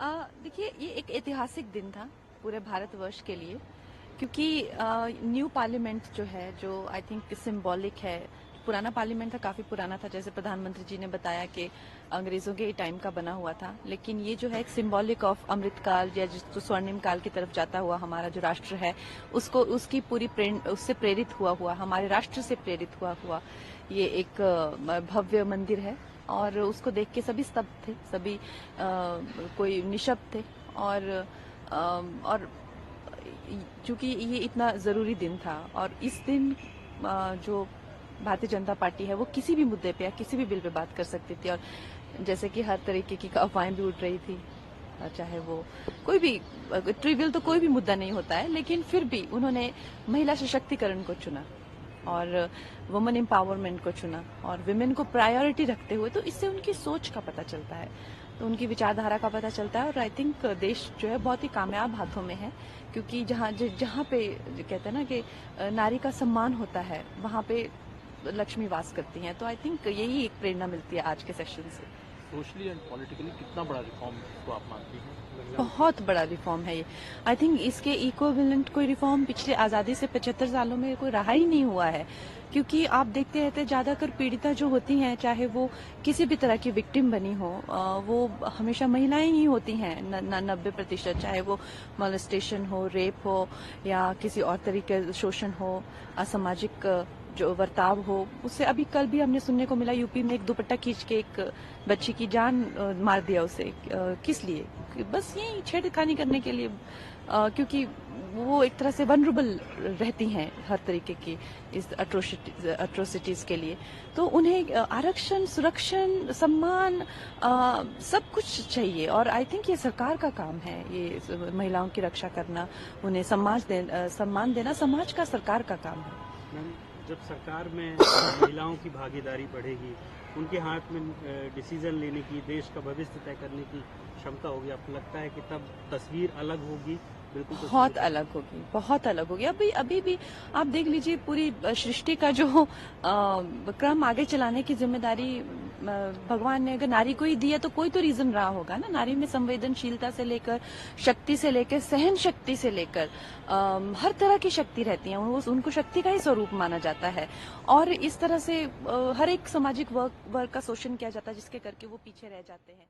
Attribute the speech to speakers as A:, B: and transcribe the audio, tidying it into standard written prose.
A: देखिए, ये एक ऐतिहासिक दिन था पूरे भारतवर्ष के लिए, क्योंकि न्यू पार्लियामेंट जो है, जो आई थिंक सिंबॉलिक है। पुराना पार्लियामेंट था, काफी पुराना था, जैसे प्रधानमंत्री जी ने बताया कि अंग्रेजों के टाइम का बना हुआ था। लेकिन ये जो है एक सिंबॉलिक ऑफ अमृतकाल या जिसको स्वर्णिम काल की तरफ जाता हुआ हमारा जो राष्ट्र है, उसको उसकी पूरी उससे प्रेरित हुआ हमारे राष्ट्र से प्रेरित हुआ ये एक भव्य मंदिर है। और उसको देख के सभी स्तब्ध थे, सभी कोई निशब्द थे। और चूंकि ये इतना जरूरी दिन था, और इस दिन जो भारतीय जनता पार्टी है वो किसी भी मुद्दे पे या किसी भी बिल पे बात कर सकती थी। और जैसे कि हर तरीके की अफवाहें भी उठ रही थी, चाहे वो कोई भी ट्रिवियल तो कोई भी मुद्दा नहीं होता है, लेकिन फिर भी उन्होंने महिला सशक्तिकरण को चुना और वुमेन एम्पावरमेंट को चुना और विमेन को प्रायोरिटी रखते हुए। तो इससे उनकी सोच का पता चलता है, तो उनकी विचारधारा का पता चलता है। और आई थिंक देश जो है बहुत ही कामयाब हाथों में है, क्योंकि जहाँ पे कहते हैं ना कि नारी का सम्मान होता है, वहाँ पे लक्ष्मी वास करती हैं। तो आई थिंक यही एक प्रेरणा मिलती है आज के सेशन से।
B: सोशली एंड पॉलिटिकली कितना बड़ा रिफॉर्म को आप मानती हैं?
A: बहुत बड़ा रिफॉर्म है ये। आई थिंक इसके इक्विवेलेंट कोई रिफॉर्म पिछले आजादी से 75 सालों में कोई रहा ही नहीं हुआ है। क्योंकि आप देखते रहते, ज्यादातर पीड़िता जो होती हैं, चाहे वो किसी भी तरह की विक्टिम बनी हो, वो हमेशा महिलाएं ही होती हैं। 90%, चाहे वो मोलेस्टेशन हो, रेप हो, या किसी और तरीके शोषण हो, असामाजिक जो बर्ताव हो। उससे अभी कल भी हमने सुनने को मिला, यूपी में एक दुपट्टा खींच के एक बच्ची की जान मार दिया उसे। किस लिए? बस यही छेड़खानी करने के लिए, क्योंकि वो एक तरह से वनरेबल रहती हैं हर तरीके की इस अट्रोसिटीज के लिए। तो उन्हें आरक्षण, सुरक्षण, सम्मान, सब कुछ चाहिए। और आई थिंक ये सरकार का काम है, ये महिलाओं की रक्षा करना, उन्हें सम्मान देना समाज का, सरकार का काम है।
C: जब सरकार में महिलाओं की भागीदारी बढ़ेगी, उनके हाथ में डिसीजन लेने की, देश का भविष्य तय करने की क्षमता होगी, आपको लगता है कि तब तस्वीर अलग होगी? बिल्कुल
A: बहुत अलग होगी, बहुत अलग होगी। अभी भी आप देख लीजिए, पूरी सृष्टि का जो क्रम आगे चलाने की जिम्मेदारी भगवान ने अगर नारी को ही दी है, तो कोई तो रीजन रहा होगा ना। नारी में संवेदनशीलता से लेकर, शक्ति से लेकर, सहन शक्ति से लेकर हर तरह की शक्ति रहती है। उनको शक्ति का ही स्वरूप माना जाता है। और इस तरह से हर एक सामाजिक वर्ग का शोषण किया जाता है, जिसके करके वो पीछे रह जाते हैं।